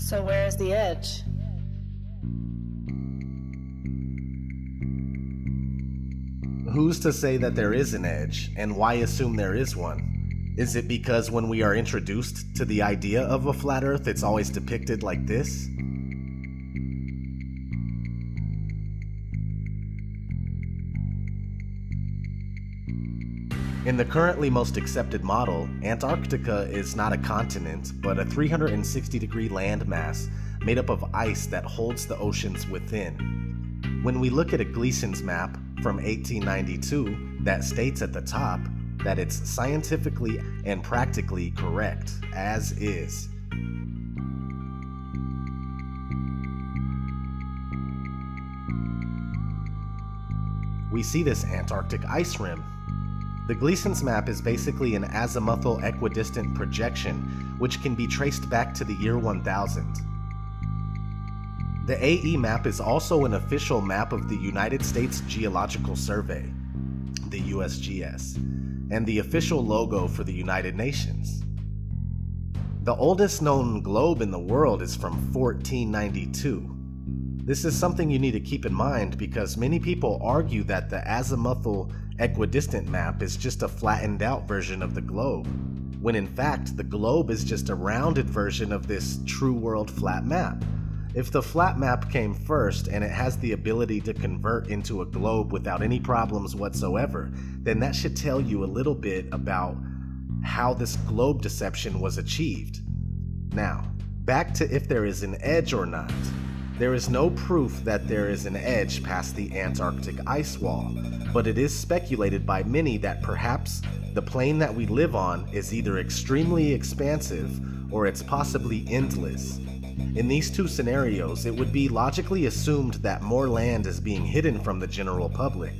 So where is the edge? Who's to say that there is an edge, and why assume there is one? Is it because when we are introduced to the idea of a flat Earth, it's always depicted like this? In the currently most accepted model, Antarctica is not a continent, but a 360-degree landmass made up of ice that holds the oceans within. When we look at a Gleason's map from 1892 that states at the top that it's scientifically and practically correct, as is. We see this Antarctic ice rim. The Gleason's map is basically an azimuthal equidistant projection, which can be traced back to the year 1000. The AE map is also an official map of the United States Geological Survey, the USGS, and the official logo for the United Nations. The oldest known globe in the world is from 1492. This is something you need to keep in mind because many people argue that the azimuthal equidistant map is just a flattened out version of the globe, when in fact the globe is just a rounded version of this true world flat map. If the flat map came first and it has the ability to convert into a globe without any problems whatsoever, then that should tell you a little bit about how this globe deception was achieved. Now, back to if there is an edge or not. There is no proof that there is an edge past the Antarctic ice wall, but it is speculated by many that perhaps the plane that we live on is either extremely expansive or it's possibly endless. In these two scenarios, it would be logically assumed that more land is being hidden from the general public.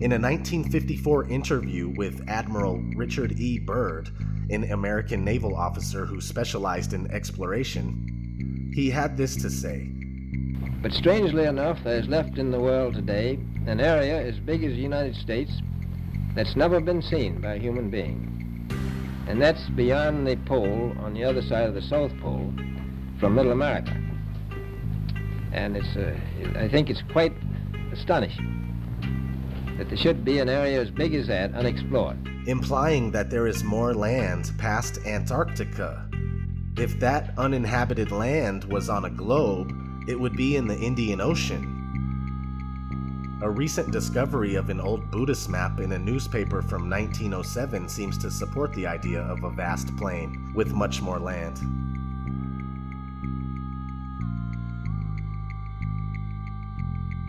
In a 1954 interview with Admiral Richard E. Byrd, an American naval officer who specialized in exploration, he had this to say. But strangely enough, there is left in the world today an area as big as the United States that's never been seen by a human being. And that's beyond the pole, on the other side of the South Pole, from Middle America. And I think it's quite astonishing that there should be an area as big as that unexplored. Implying that there is more land past Antarctica. If that uninhabited land was on a globe, it would be in the Indian Ocean. A recent discovery of an old Buddhist map in a newspaper from 1907 seems to support the idea of a vast plain with much more land.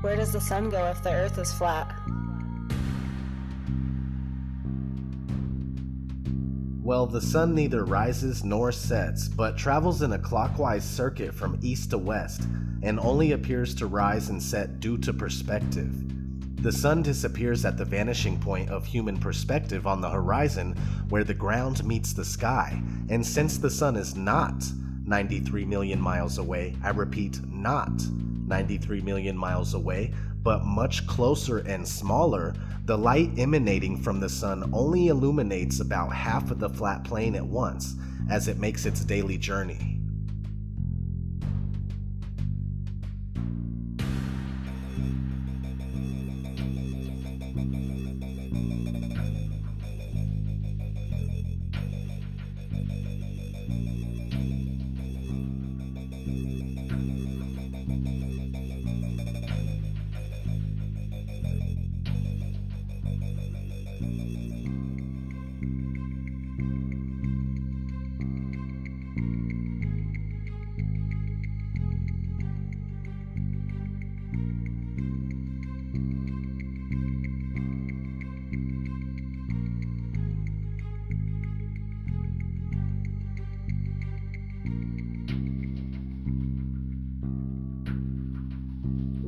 Where does the sun go if the Earth is flat? Well, the sun neither rises nor sets, but travels in a clockwise circuit from east to west, and only appears to rise and set due to perspective. The sun disappears at the vanishing point of human perspective on the horizon where the ground meets the sky, and since the sun is not 93 million miles away, I repeat, not 93 million miles away, but much closer and smaller, the light emanating from the sun only illuminates about half of the flat plane at once as it makes its daily journey.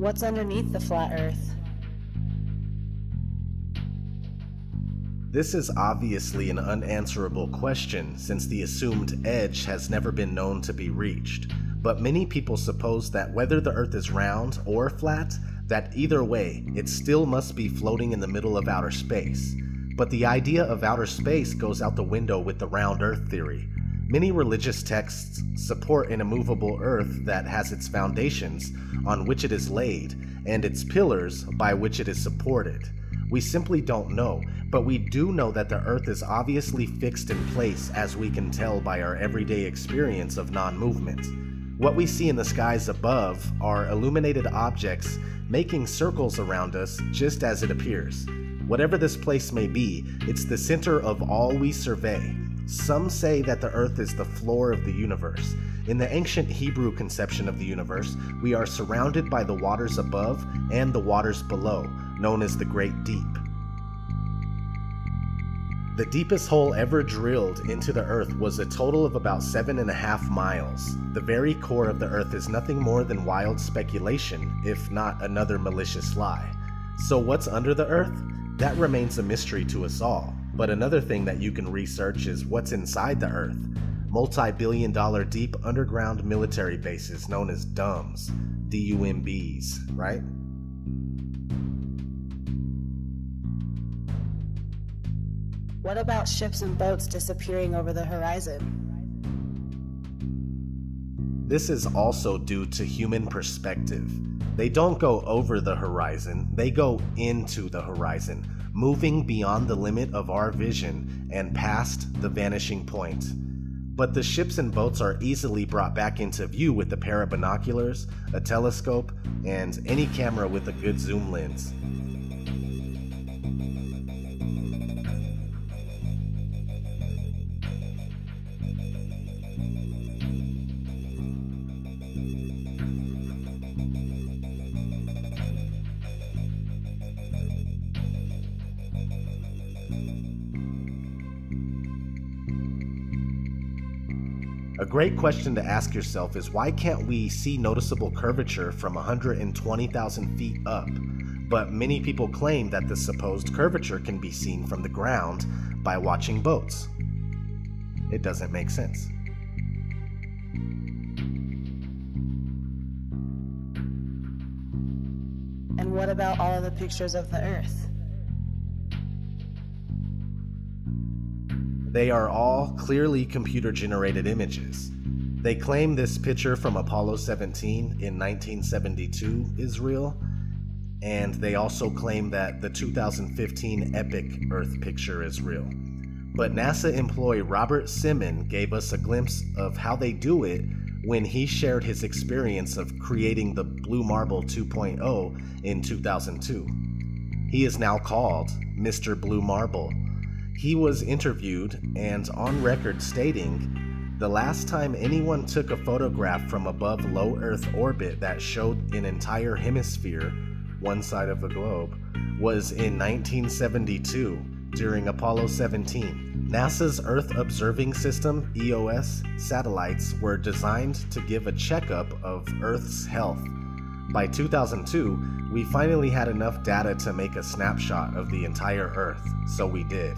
What's underneath the flat Earth? This is obviously an unanswerable question since the assumed edge has never been known to be reached, but many people suppose that whether the Earth is round or flat, that either way, it still must be floating in the middle of outer space. But the idea of outer space goes out the window with the round Earth theory. Many religious texts support an immovable Earth that has its foundations on which it is laid, and its pillars by which it is supported. We simply don't know, but we do know that the Earth is obviously fixed in place, as we can tell by our everyday experience of non-movement. What we see in the skies above are illuminated objects making circles around us just as it appears. Whatever this place may be, it's the center of all we survey. Some say that the Earth is the floor of the universe. In the ancient Hebrew conception of the universe, we are surrounded by the waters above and the waters below, known as the Great Deep. The deepest hole ever drilled into the Earth was a total of about 7.5 miles. The very core of the Earth is nothing more than wild speculation, if not another malicious lie. So what's under the Earth? That remains a mystery to us all. But another thing that you can research is what's inside the Earth. Multi-billion-dollar deep underground military bases known as DUMBs, D-U-M-Bs, right? What about ships and boats disappearing over the horizon? This is also due to human perspective. They don't go over the horizon, they go into the horizon, moving beyond the limit of our vision and past the vanishing point. But the ships and boats are easily brought back into view with a pair of binoculars, a telescope, and any camera with a good zoom lens. A great question to ask yourself is why can't we see noticeable curvature from 120,000 feet up? But many people claim that the supposed curvature can be seen from the ground by watching boats. It doesn't make sense. And what about all of the pictures of the Earth? They are all clearly computer-generated images. They claim this picture from Apollo 17 in 1972 is real, and they also claim that the 2015 epic Earth picture is real. But NASA employee Robert Simon gave us a glimpse of how they do it when he shared his experience of creating the Blue Marble 2.0 in 2002. He is now called Mr. Blue Marble. He was interviewed and on record stating, "The last time anyone took a photograph from above low Earth orbit that showed an entire hemisphere, one side of the globe, was in 1972 during Apollo 17. NASA's Earth Observing System, EOS, satellites were designed to give a checkup of Earth's health. By 2002, we finally had enough data to make a snapshot of the entire Earth, so we did."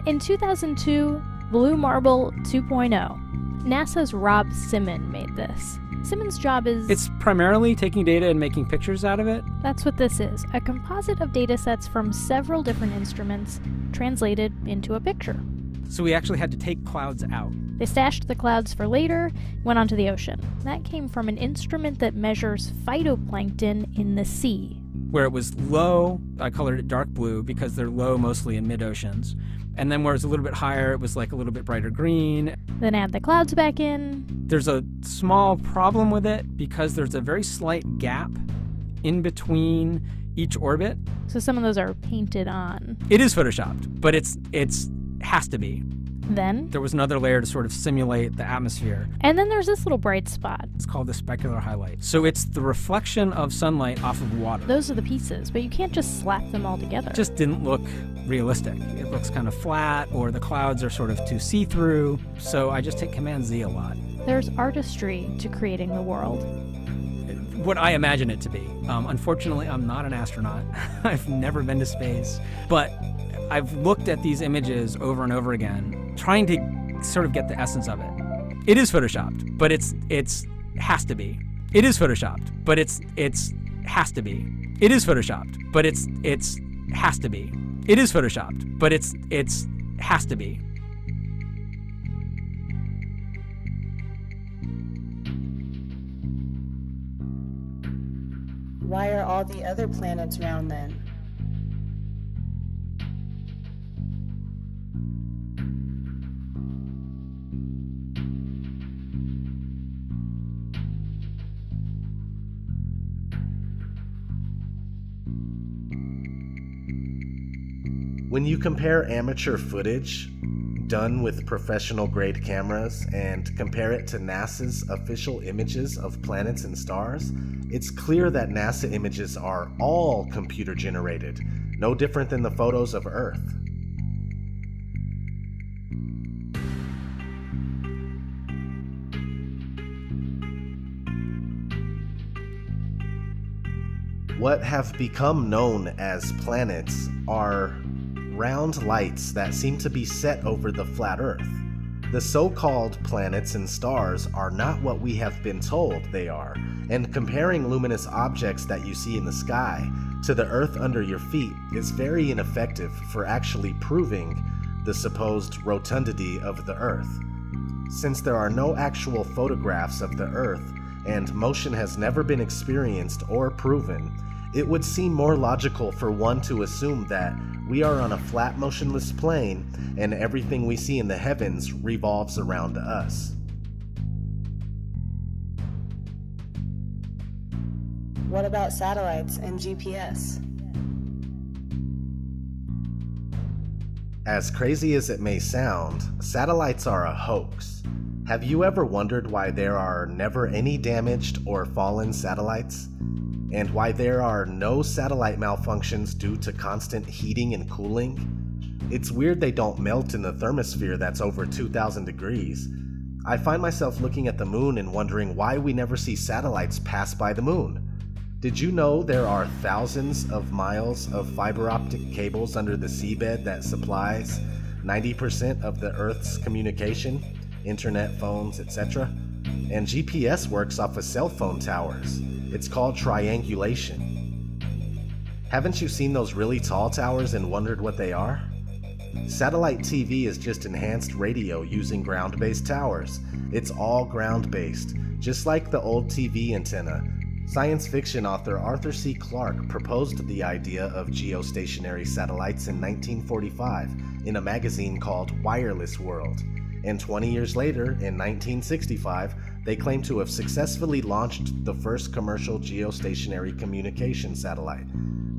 In 2002, Blue Marble 2.0. NASA's Rob Simon made this. Simon's job is... It's primarily taking data and making pictures out of it. That's what this is, a composite of data sets from several different instruments translated into a picture. So we actually had to take clouds out. They stashed the clouds for later, went onto the ocean. That came from an instrument that measures phytoplankton in the sea. Where it was low, I colored it dark blue because they're low mostly in mid-oceans. And then where it was a little bit higher, it was like a little bit brighter green. Then add the clouds back in. There's a small problem with it because there's a very slight gap in between each orbit. So some of those are painted on. It is photoshopped, but it's has to be. Then there was another layer to sort of simulate the atmosphere. And then there's this little bright spot. It's called the specular highlight. So it's the reflection of sunlight off of water. Those are the pieces, but you can't just slap them all together. It just didn't look realistic. It looks kind of flat, or the clouds are sort of too see-through. So I just hit Command Z a lot. There's artistry to creating the world. what I imagine it to be. Unfortunately, I'm not an astronaut. I've never been to space, but I've looked at these images over and over again, trying to sort of get the essence of it. It is photoshopped, but it's has to be. It is photoshopped, but it's has to be. It is photoshopped, but it's has to be. It is photoshopped, but it's has to be. Why are all the other planets round then? When you compare amateur footage done with professional grade cameras and compare it to NASA's official images of planets and stars, it's clear that NASA images are all computer generated, no different than the photos of Earth. What have become known as planets are round lights that seem to be set over the flat Earth. The so-called planets and stars are not what we have been told they are, and comparing luminous objects that you see in the sky to the Earth under your feet is very ineffective for actually proving the supposed rotundity of the Earth. Since there are no actual photographs of the Earth and motion has never been experienced or proven, it would seem more logical for one to assume that we are on a flat, motionless plane and everything we see in the heavens revolves around us. What about satellites and GPS? As crazy as it may sound, satellites are a hoax. Have you ever wondered why there are never any damaged or fallen satellites? And why there are no satellite malfunctions due to constant heating and cooling? It's weird they don't melt in the thermosphere that's over 2,000 degrees. I find myself looking at the moon and wondering why we never see satellites pass by the moon. Did you know there are thousands of miles of fiber optic cables under the seabed that supplies 90% of the Earth's communication, internet, phones, etc.? And GPS works off of cell phone towers. It's called triangulation. Haven't you seen those really tall towers and wondered what they are? Satellite TV is just enhanced radio using ground-based towers. It's all ground-based, just like the old TV antenna. Science fiction author Arthur C. Clarke proposed the idea of geostationary satellites in 1945 in a magazine called Wireless World. And 20 years later, in 1965, they claim to have successfully launched the first commercial geostationary communication satellite.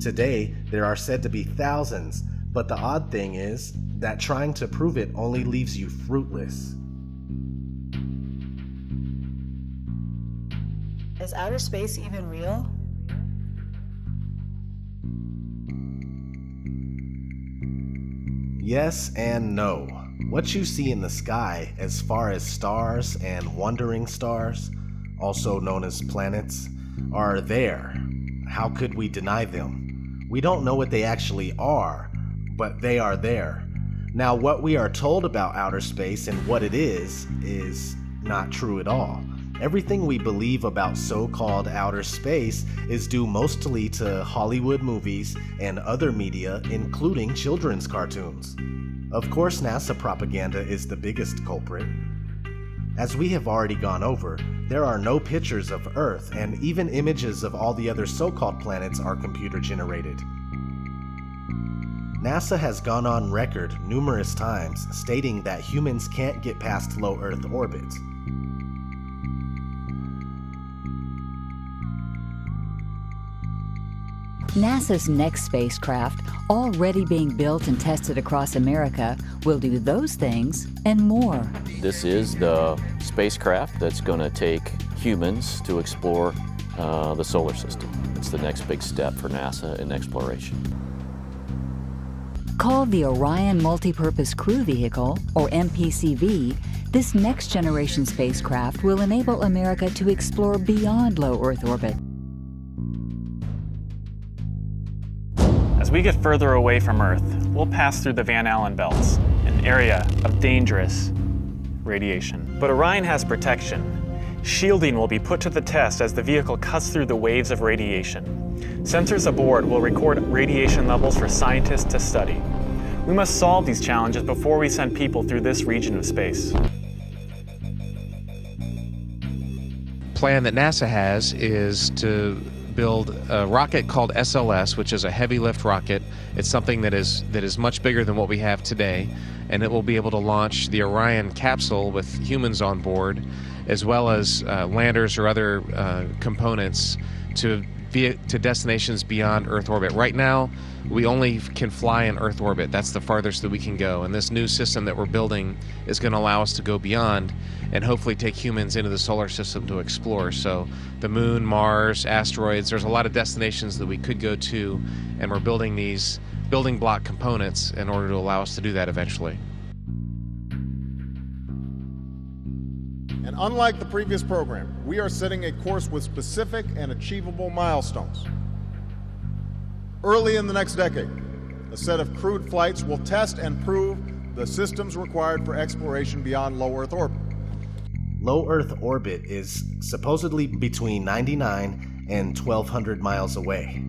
Today, there are said to be thousands, but the odd thing is that trying to prove it only leaves you fruitless. Is outer space even real? Yes and no. What you see in the sky, as far as stars and wandering stars, also known as planets, are there. How could we deny them? We don't know what they actually are, but they are there. Now, what we are told about outer space and what it is not true at all. Everything we believe about so-called outer space is due mostly to Hollywood movies and other media, including children's cartoons. Of course, NASA propaganda is the biggest culprit. As we have already gone over, there are no pictures of Earth, and even images of all the other so-called planets are computer-generated. NASA has gone on record numerous times stating that humans can't get past low Earth orbit. NASA's next spacecraft, already being built and tested across America, will do those things and more. This is the spacecraft that's going to take humans to explore the solar system. It's the next big step for NASA in exploration. Called the Orion Multipurpose Crew Vehicle, or MPCV, this next-generation spacecraft will enable America to explore beyond low Earth orbit we get further away from Earth, we'll pass through the Van Allen belts, an area of dangerous radiation. But Orion has protection. Shielding will be put to the test as the vehicle cuts through the waves of radiation. Sensors aboard will record radiation levels for scientists to study. We must solve these challenges before we send people through this region of space. Plan that NASA has is to build a rocket called SLS, which is a heavy lift rocket. It's something that is much bigger than what we have today, and it will be able to launch the Orion capsule with humans on board, as well as landers or other components to destinations beyond Earth orbit. Right now, we only can fly in Earth orbit. That's the farthest that we can go. And this new system that we're building is going to allow us to go beyond and hopefully take humans into the solar system to explore. So the moon, Mars, asteroids, there's a lot of destinations that we could go to, and we're building these building block components in order to allow us to do that eventually. And unlike the previous program, we are setting a course with specific and achievable milestones. Early in the next decade, a set of crewed flights will test and prove the systems required for exploration beyond low Earth orbit. Low Earth orbit is supposedly between 99 and 1,200 miles away.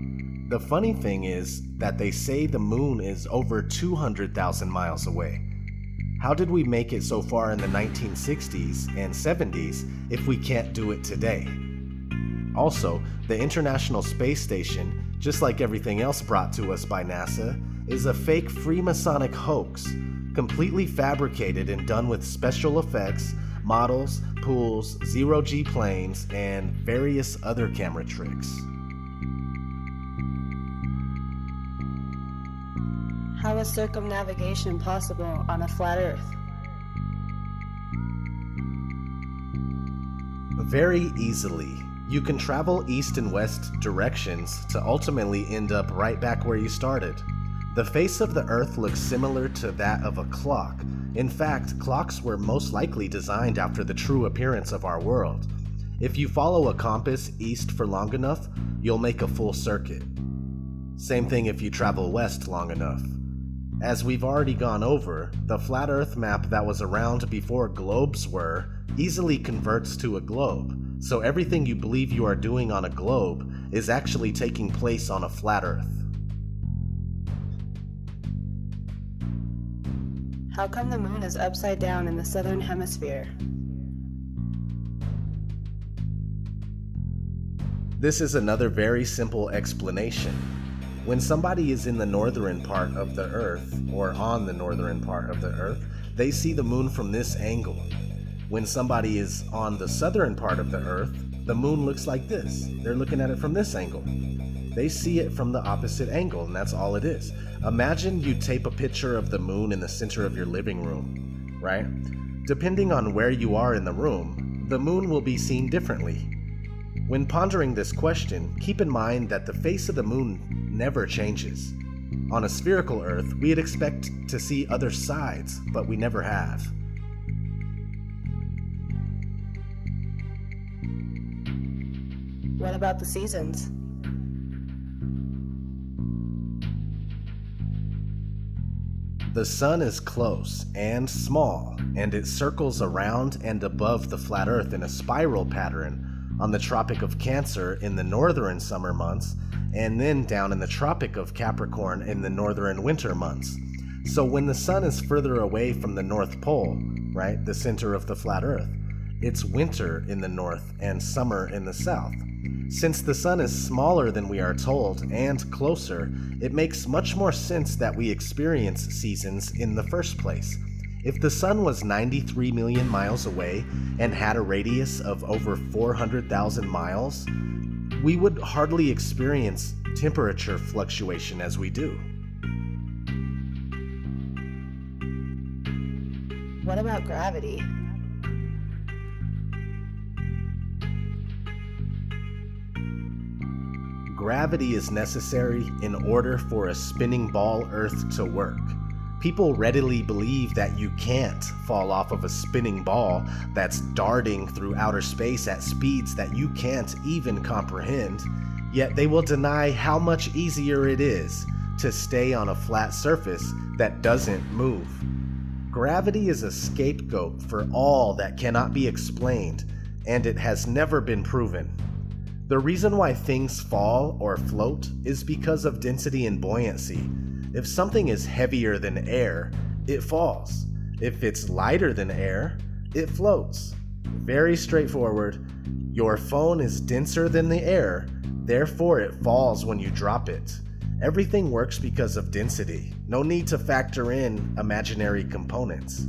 The funny thing is that they say the moon is over 200,000 miles away. How did we make it so far in the 1960s and 70s if we can't do it today? Also, the International Space Station, just like everything else brought to us by NASA, is a fake Freemasonic hoax, completely fabricated and done with special effects, models, pools, zero-G planes, and various other camera tricks. How is circumnavigation possible on a flat Earth? Very easily. You can travel east and west directions to ultimately end up right back where you started. The face of the Earth looks similar to that of a clock. In fact, clocks were most likely designed after the true appearance of our world. If you follow a compass east for long enough, you'll make a full circuit. Same thing if you travel west long enough. As we've already gone over, the flat Earth map that was around before globes were easily converts to a globe, so everything you believe you are doing on a globe is actually taking place on a flat Earth. How come the moon is upside down in the southern hemisphere? This is another very simple explanation. When somebody is in the northern part of the Earth, or on the northern part of the Earth, they see the moon from this angle. When somebody is on the southern part of the Earth, the moon looks like this. They're looking at it from this angle. They see it from the opposite angle, and that's all it is. Imagine you tape a picture of the moon in the center of your living room, right? Depending on where you are in the room, the moon will be seen differently. When pondering this question, keep in mind that the face of the moon never changes. On a spherical Earth, we'd expect to see other sides, but we never have. What about the seasons? The sun is close and small, and it circles around and above the flat Earth in a spiral pattern on the Tropic of Cancer in the northern summer months, and then down in the Tropic of Capricorn in the northern winter months. So when the sun is further away from the North Pole, right, the center of the flat Earth, it's winter in the north and summer in the south. Since the sun is smaller than we are told and closer, it makes much more sense that we experience seasons in the first place. If the sun was 93 million miles away and had a radius of over 400,000 miles, we would hardly experience temperature fluctuation as we do. What about gravity? Gravity is necessary in order for a spinning ball Earth to work. People readily believe that you can't fall off of a spinning ball that's darting through outer space at speeds that you can't even comprehend, yet they will deny how much easier it is to stay on a flat surface that doesn't move. Gravity is a scapegoat for all that cannot be explained, and it has never been proven. The reason why things fall or float is because of density and buoyancy. If something is heavier than air, it falls. If it's lighter than air, it floats. Very straightforward. Your phone is denser than the air, therefore it falls when you drop it. Everything works because of density. No need to factor in imaginary components.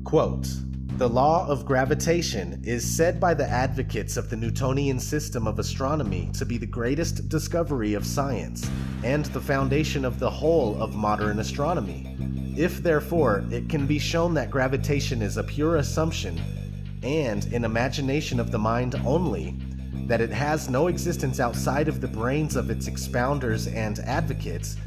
Quote, "The law of gravitation is said by the advocates of the Newtonian system of astronomy to be the greatest discovery of science and the foundation of the whole of modern astronomy. If, therefore, it can be shown that gravitation is a pure assumption and an imagination of the mind only, that it has no existence outside of the brains of its expounders and advocates,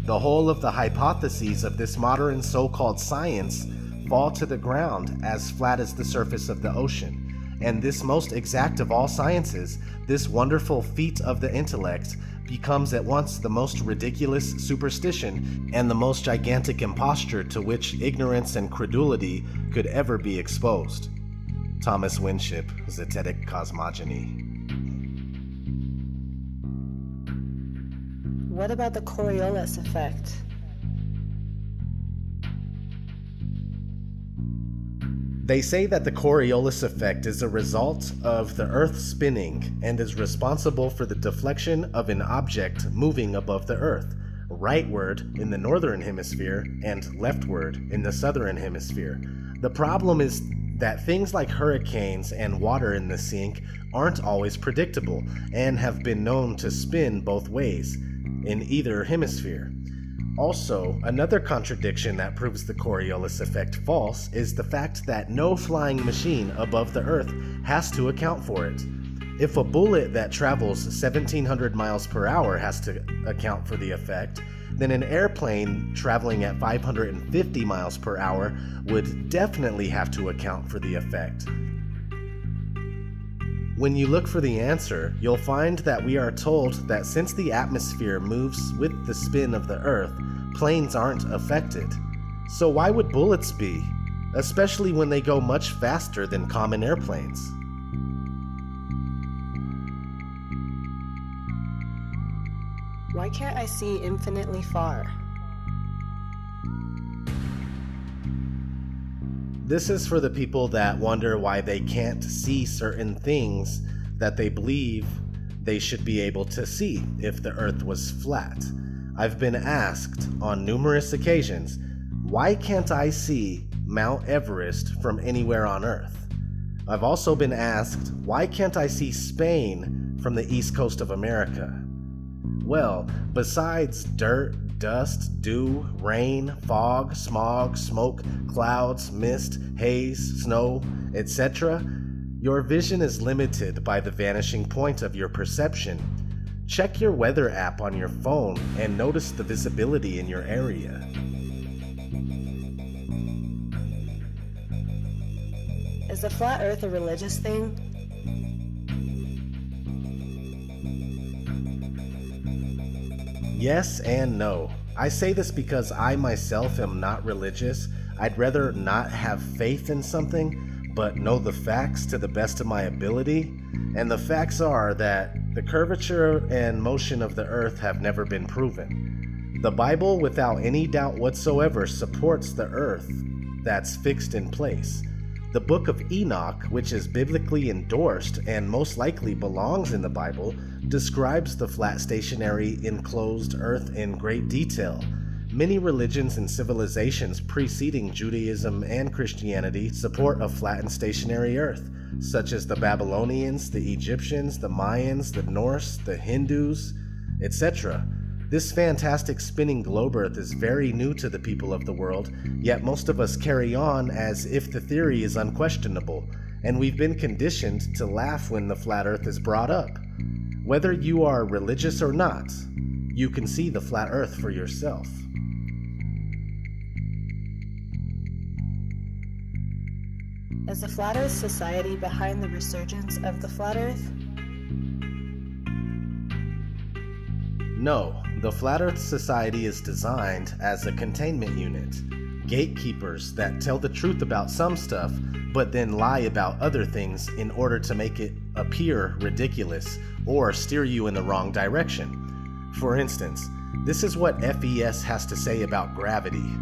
the whole of the hypotheses of this modern so-called science fall to the ground as flat as the surface of the ocean. And this most exact of all sciences, this wonderful feat of the intellect, becomes at once the most ridiculous superstition and the most gigantic imposture to which ignorance and credulity could ever be exposed." Thomas Winship, Zetetic Cosmogony. What about the Coriolis effect? They say that the Coriolis effect is a result of the Earth spinning and is responsible for the deflection of an object moving above the Earth, rightward in the northern hemisphere and leftward in the southern hemisphere. The problem is that things like hurricanes and water in the sink aren't always predictable and have been known to spin both ways in either hemisphere. Also, another contradiction that proves the Coriolis effect false is the fact that no flying machine above the Earth has to account for it. If a bullet that travels 1,700 miles per hour has to account for the effect, then an airplane traveling at 550 miles per hour would definitely have to account for the effect. When you look for the answer, you'll find that we are told that since the atmosphere moves with the spin of the Earth, planes aren't affected. So why would bullets be? Especially when they go much faster than common airplanes. Why can't I see infinitely far? This is for the people that wonder why they can't see certain things that they believe they should be able to see if the Earth was flat. I've been asked on numerous occasions, why can't I see Mount Everest from anywhere on Earth? I've also been asked, why can't I see Spain from the east coast of America? Well, besides dirt, dust, dew, rain, fog, smog, smoke, clouds, mist, haze, snow, etc., your vision is limited by the vanishing point of your perception. Check your weather app on your phone and notice the visibility in your area. Is the flat Earth a religious thing? Yes and no. I say this because I myself am not religious. I'd rather not have faith in something, but know the facts to the best of my ability. And the facts are that the curvature and motion of the Earth have never been proven. The Bible, without any doubt whatsoever, supports the Earth that's fixed in place. The Book of Enoch, which is biblically endorsed and most likely belongs in the Bible, describes the flat stationary enclosed Earth in great detail. Many religions and civilizations preceding Judaism and Christianity support a flat and stationary Earth, such as the Babylonians, the Egyptians, the Mayans, the Norse, the Hindus, etc. This fantastic spinning globe Earth is very new to the people of the world, yet most of us carry on as if the theory is unquestionable, and we've been conditioned to laugh when the flat Earth is brought up. Whether you are religious or not, you can see the flat Earth for yourself. Is the Flat Earth Society behind the resurgence of the Flat Earth? No, the Flat Earth Society is designed as a containment unit. Gatekeepers that tell the truth about some stuff, but then lie about other things in order to make it appear ridiculous or steer you in the wrong direction. For instance, this is what FES has to say about gravity.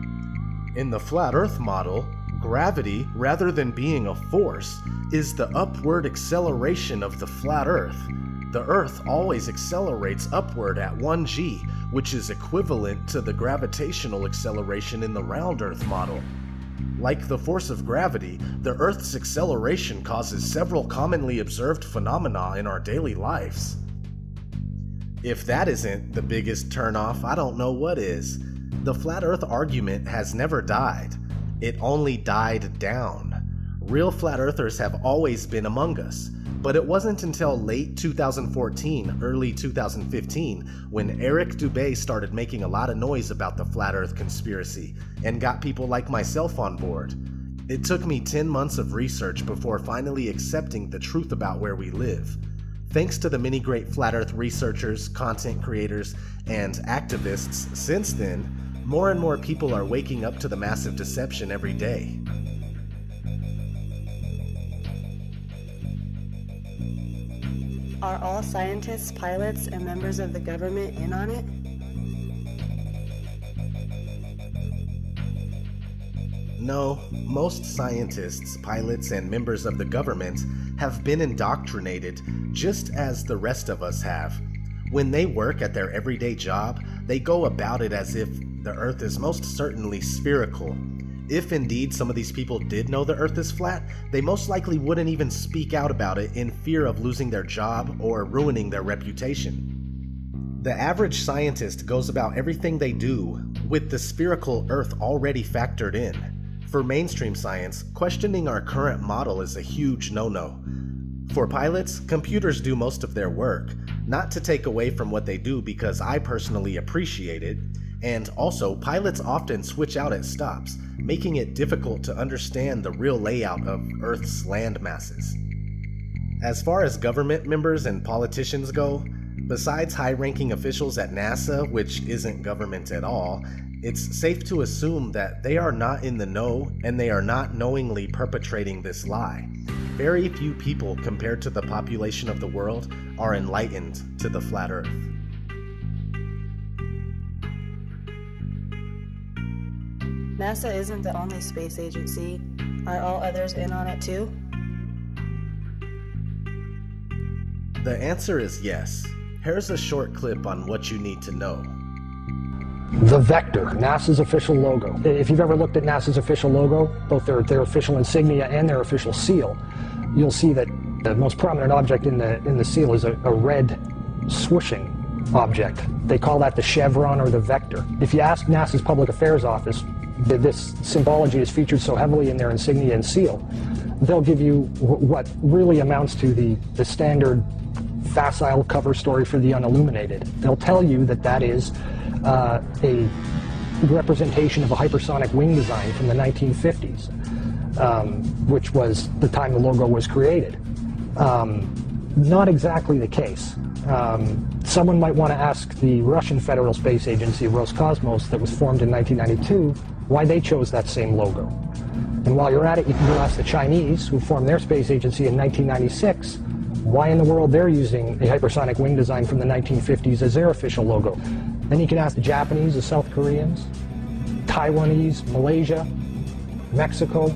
In the Flat Earth model, gravity, rather than being a force, is the upward acceleration of the flat Earth. The Earth always accelerates upward at 1g, which is equivalent to the gravitational acceleration in the round Earth model. Like the force of gravity, the Earth's acceleration causes several commonly observed phenomena in our daily lives. If that isn't the biggest turnoff, I don't know what is. The Flat Earth argument has never died. It only died down. Real Flat Earthers have always been among us. But it wasn't until late 2014, early 2015, when Eric Dubé started making a lot of noise about the Flat Earth conspiracy and got people like myself on board. It took me 10 months of research before finally accepting the truth about where we live. Thanks to the many great Flat Earth researchers, content creators, and activists since then, more and more people are waking up to the massive deception every day. Are all scientists, pilots, and members of the government in on it? No, most scientists, pilots, and members of the government have been indoctrinated just as the rest of us have. When they work at their everyday job, they go about it as if the Earth is most certainly spherical. If indeed some of these people did know the Earth is flat, they most likely wouldn't even speak out about it in fear of losing their job or ruining their reputation. The average scientist goes about everything they do with the spherical Earth already factored in. For mainstream science, questioning our current model is a huge no-no. For pilots, computers do most of their work, not to take away from what they do because I personally appreciate it, and also pilots often switch out at stops, making it difficult to understand the real layout of Earth's land masses. As far as government members and politicians go, besides high-ranking officials at NASA, which isn't government at all, it's safe to assume that they are not in the know and they are not knowingly perpetrating this lie. Very few people compared to the population of the world are enlightened to the flat Earth. NASA isn't the only space agency. Are all others in on it too? The answer is yes. Here's a short clip on what you need to know. The Vector, NASA's official logo. If you've ever looked at NASA's official logo, both their official insignia and their official seal, you'll see that the most prominent object in the seal is a red swooshing object. They call that the chevron or the vector. If you ask NASA's Public Affairs Office, this symbology is featured so heavily in their insignia and seal, they'll give you what really amounts to the standard facile cover story for the unilluminated. They'll tell you that that is a representation of a hypersonic wing design from the 1950s, which was the time the logo was created. Not exactly the case. Someone might want to ask the Russian Federal Space Agency, Roscosmos, that was formed in 1992, why they chose that same logo. And while you're at it, you can go ask the Chinese, who formed their space agency in 1996, why in the world they're using a hypersonic wing design from the 1950s as their official logo. Then you can ask the Japanese, the South Koreans, Taiwanese, Malaysia, Mexico,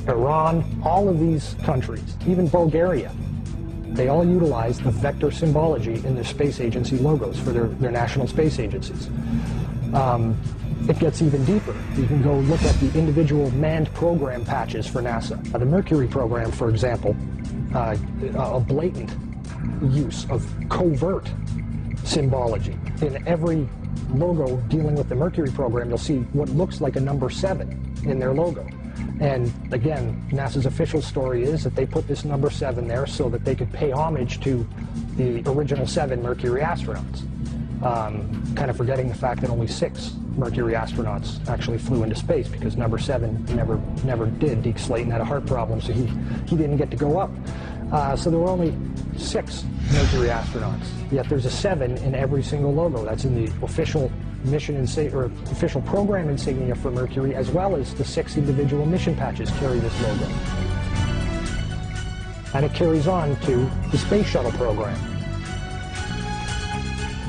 Iran, all of these countries, even Bulgaria. They all utilize the vector symbology in their space agency logos for their national space agencies. It gets even deeper. You can go look at the individual manned program patches for NASA. The Mercury program, for example, a blatant use of covert symbology. In every logo dealing with the Mercury program, you'll see what looks like a number 7 in their logo. And again, NASA's official story is that they put this number 7 there so that they could pay homage to the original 7 Mercury astronauts. Kind of forgetting the fact that only 6 Mercury astronauts actually flew into space, because number 7 never did. Deke Slayton had a heart problem, so he didn't get to go up. So there were only 6 Mercury astronauts, yet there's a 7 in every single logo. That's in the official mission or official program insignia for Mercury, as well as the 6 individual mission patches carry this logo. And it carries on to the Space Shuttle program.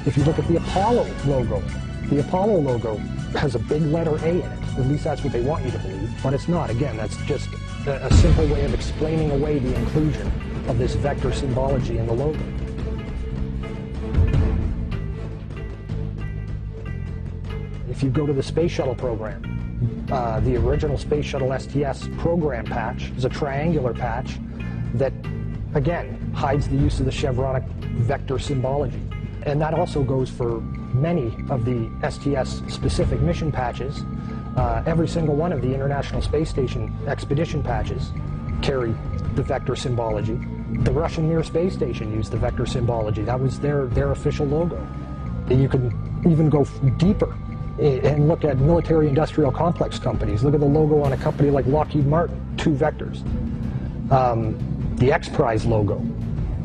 If you look at the Apollo logo has a big letter A in it. At least that's what they want you to believe, but it's not. Again, that's just a simple way of explaining away the inclusion of this vector symbology in the logo. If you go to the Space Shuttle program, the original Space Shuttle STS program patch is a triangular patch that, again, hides the use of the chevronic vector symbology. And that also goes for many of the STS-specific mission patches. Every single one of the International Space Station expedition patches carry the vector symbology. The Russian Mir space station used the vector symbology. That was their official logo. You can even go deeper and look at military-industrial complex companies. Look at the logo on a company like Lockheed Martin, 2 vectors. The X Prize logo,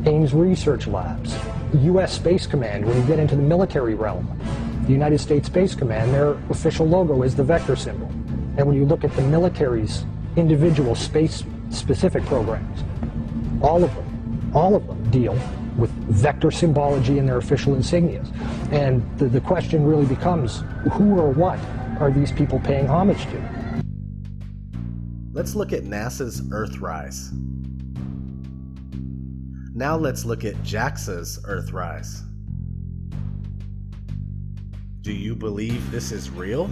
Ames Research Labs, U.S. Space Command. When you get into the military realm, the United States Space Command, their official logo is the vector symbol. And when you look at the military's individual space-specific programs, all of them deal with vector symbology in their official insignias. And the question really becomes, who or what are these people paying homage to? Let's look at NASA's Earthrise. Now let's look at JAXA's Earthrise. Do you believe this is real?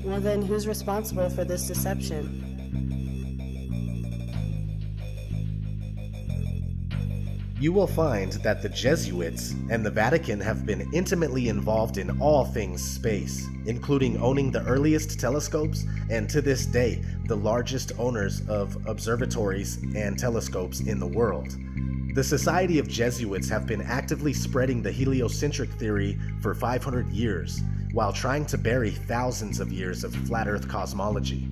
Well then, who's responsible for this deception? You will find that the Jesuits and the Vatican have been intimately involved in all things space, including owning the earliest telescopes and, to this day, the largest owners of observatories and telescopes in the world. The Society of Jesuits have been actively spreading the heliocentric theory for 500 years, while trying to bury thousands of years of flat Earth cosmology.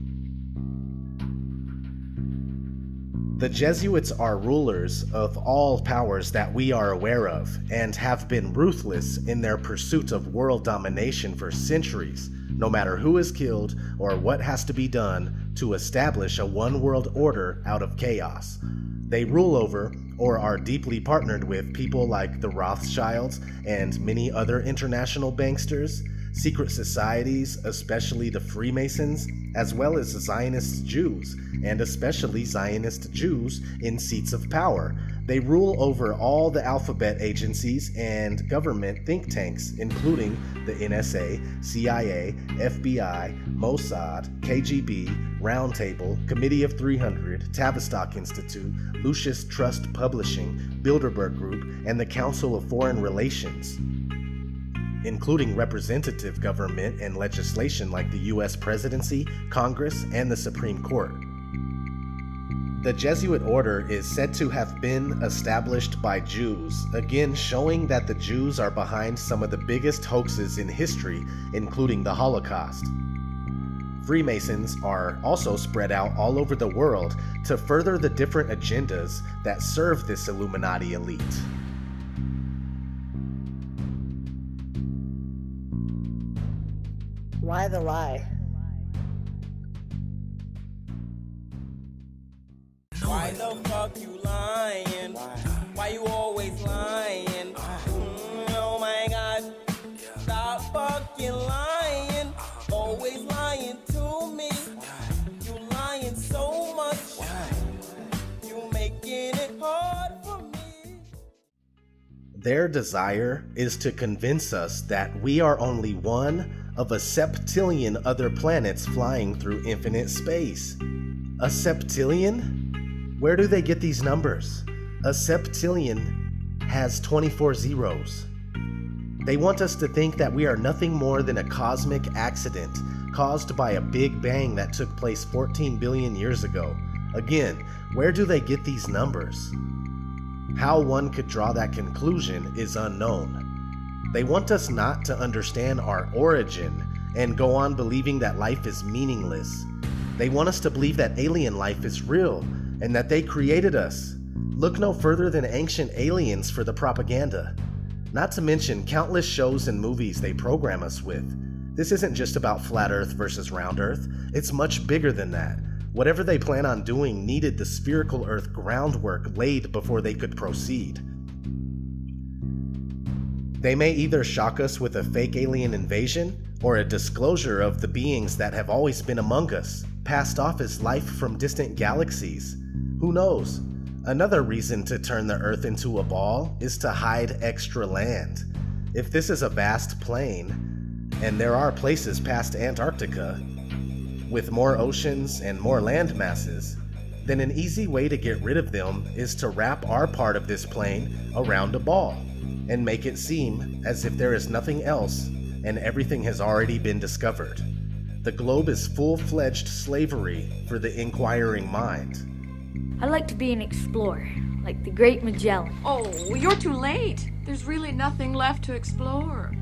The Jesuits are rulers of all powers that we are aware of, and have been ruthless in their pursuit of world domination for centuries, no matter who is killed or what has to be done to establish a one-world order out of chaos. They rule over, or are deeply partnered with, people like the Rothschilds and many other international banksters, secret societies, especially the Freemasons, as well as Zionist Jews, and especially Zionist Jews in seats of power. They rule over all the alphabet agencies and government think tanks, including the NSA, CIA, FBI, Mossad, KGB, Roundtable, Committee of 300, Tavistock Institute, Lucius Trust Publishing, Bilderberg Group, and the Council of Foreign Relations, including representative government and legislation like the US Presidency, Congress, and the Supreme Court. The Jesuit order is said to have been established by Jews, again showing that the Jews are behind some of the biggest hoaxes in history, including the Holocaust. Freemasons are also spread out all over the world to further the different agendas that serve this Illuminati elite. Why the lie? Why the fuck you lying? Why you always lying? Oh my god. Stop fucking lying. Always lying to me. You lying so much. You making it hard for me. Their desire is to convince us that we are only one of a septillion other planets flying through infinite space. A septillion? Where do they get these numbers? A septillion has 24 zeros. They want us to think that we are nothing more than a cosmic accident caused by a Big Bang that took place 14 billion years ago. Again, where do they get these numbers? How one could draw that conclusion is unknown. They want us not to understand our origin and go on believing that life is meaningless. They want us to believe that alien life is real and that they created us. Look no further than ancient aliens for the propaganda. Not to mention countless shows and movies they program us with. This isn't just about flat Earth versus round Earth. It's much bigger than that. Whatever they plan on doing needed the spherical Earth groundwork laid before they could proceed. They may either shock us with a fake alien invasion or a disclosure of the beings that have always been among us, passed off as life from distant galaxies. Who knows? Another reason to turn the Earth into a ball is to hide extra land. If this is a vast plain, and there are places past Antarctica, with more oceans and more land masses, then an easy way to get rid of them is to wrap our part of this plain around a ball, and make it seem as if there is nothing else and everything has already been discovered. The globe is full-fledged slavery for the inquiring mind. I'd like to be an explorer, like the great Magellan. Oh, you're too late. There's really nothing left to explore.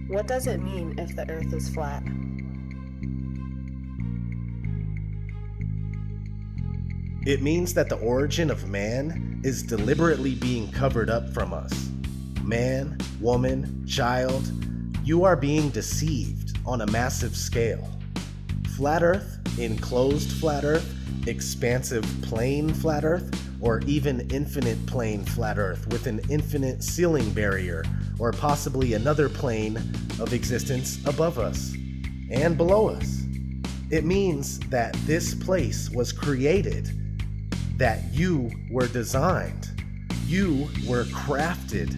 What does it mean if the Earth is flat? It means that the origin of man is deliberately being covered up from us. Man, woman, child, you are being deceived on a massive scale. Flat Earth, enclosed flat Earth, expansive plane flat Earth, or even infinite plane flat Earth with an infinite ceiling barrier, or possibly another plane of existence above us and below us. It means that this place was created, that you were designed, you were crafted,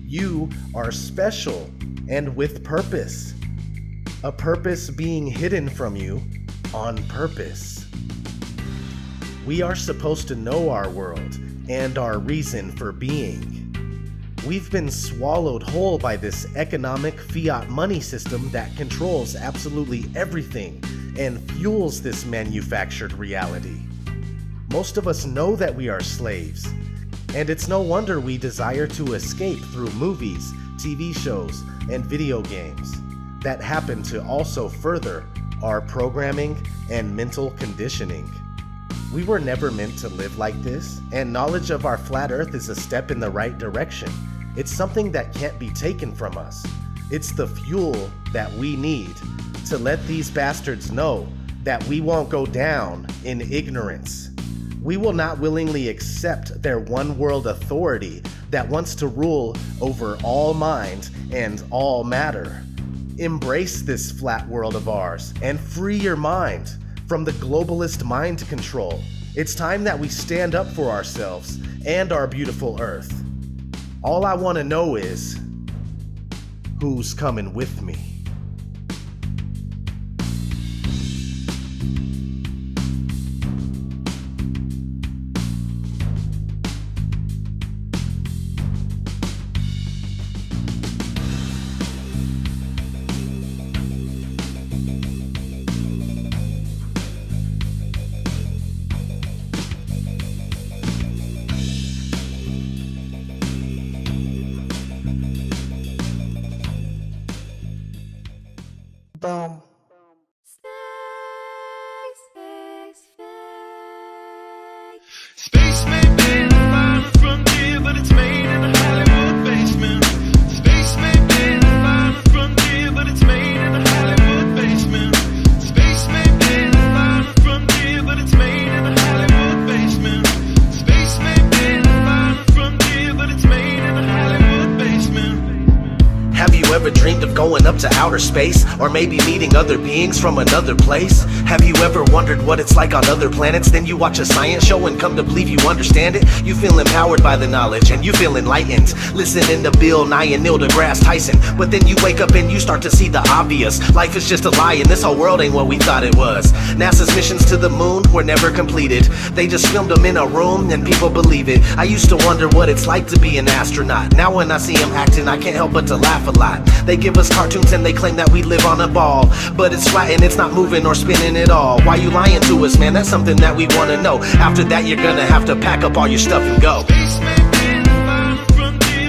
you are special and with purpose. A purpose being hidden from you on purpose. We are supposed to know our world and our reason for being. We've been swallowed whole by this economic fiat money system that controls absolutely everything and fuels this manufactured reality. Most of us know that we are slaves, and it's no wonder we desire to escape through movies, TV shows, and video games that happen to also further our programming and mental conditioning. We were never meant to live like this, and knowledge of our flat Earth is a step in the right direction. It's something that can't be taken from us. It's the fuel that we need to let these bastards know that we won't go down in ignorance. We will not willingly accept their one world authority that wants to rule over all mind and all matter. Embrace this flat world of ours and free your mind from the globalist mind control. It's time that we stand up for ourselves and our beautiful Earth. All I want to know is, who's coming with me? Boom. Space may be the final frontier, but it's made in a Hollywood basement. Space may be the final frontier, but it's made in a Hollywood basement. Space may be the final frontier, but it's made in a Hollywood basement. Space may be the final frontier, but it's made in a Hollywood basement. Have you ever dreamed of going up to outer space? Or maybe meeting other beings from another place? Have you ever wondered what it's like on other planets? Then you watch a science show and come to believe you understand it? You feel empowered by the knowledge and you feel enlightened, listening to Bill Nye and Neil deGrasse Tyson. But then you wake up and you start to see the obvious. Life is just a lie and this whole world ain't what we thought it was. NASA's missions to the moon were never completed. They just filmed them in a room and people believe it. I used to wonder what it's like to be an astronaut. Now when I see them acting, I can't help but to laugh a lot. They give us cartoons and they claim that we live on a ball, but it's flat and it's not moving or spinning at all. Why you lying to us, man? That's something that we want to know. After that, you're gonna have to pack up all your stuff and go. Space may be the final frontier.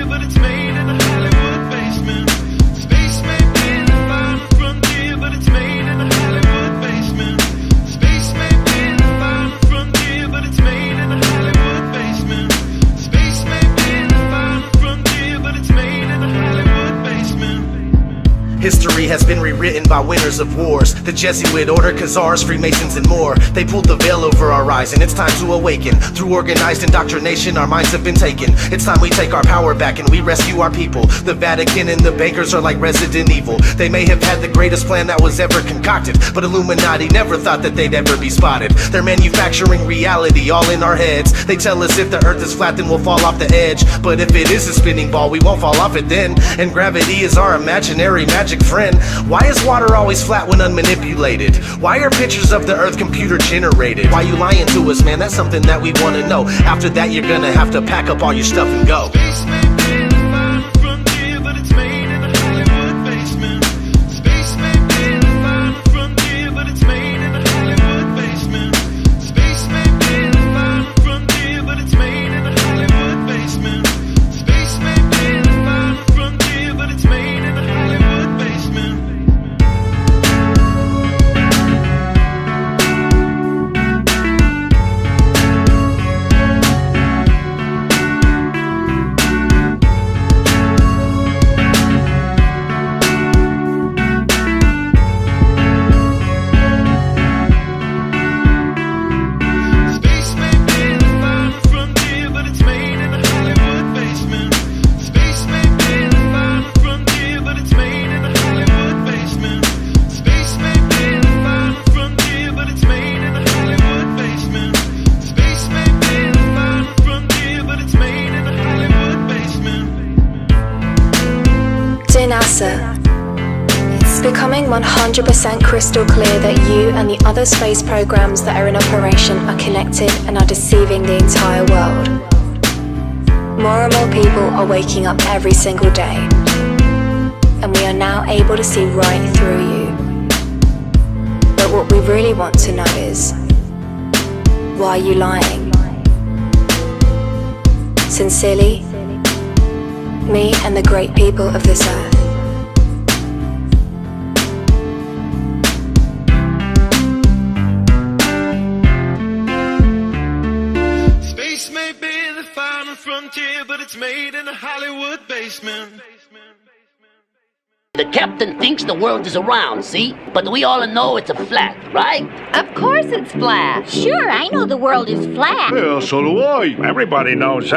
History has been rewritten by winners of wars. The Jesuit order, Khazars, Freemasons, and more. They pulled the veil over our eyes, and it's time to awaken. Through organized indoctrination, our minds have been taken. It's time we take our power back and we rescue our people. The Vatican and the bankers are like Resident Evil. They may have had the greatest plan that was ever concocted, but Illuminati never thought that they'd ever be spotted. They're manufacturing reality all in our heads. They tell us if the earth is flat then we'll fall off the edge, but if it is a spinning ball we won't fall off it then. And gravity is our imaginary magic friend. Why is water always flat when unmanipulated? Why are pictures of the earth computer generated? Why you lying to us, man? That's something that we want to know. After that you're gonna have to pack up all your stuff and go. Dear NASA, it's becoming 100% crystal clear that you and the other space programs that are in operation are connected and are deceiving the entire world. More and more people are waking up every single day, and we are now able to see right through you. But what we really want to know is, why are you lying? Sincerely, me and the great people of this earth. Space may be the final frontier, but it's made in a Hollywood basement. The captain thinks the world is around, see? But we all know it's a flat, right? Of course it's flat. Sure, I know the world is flat. Well, so do I. Everybody knows that.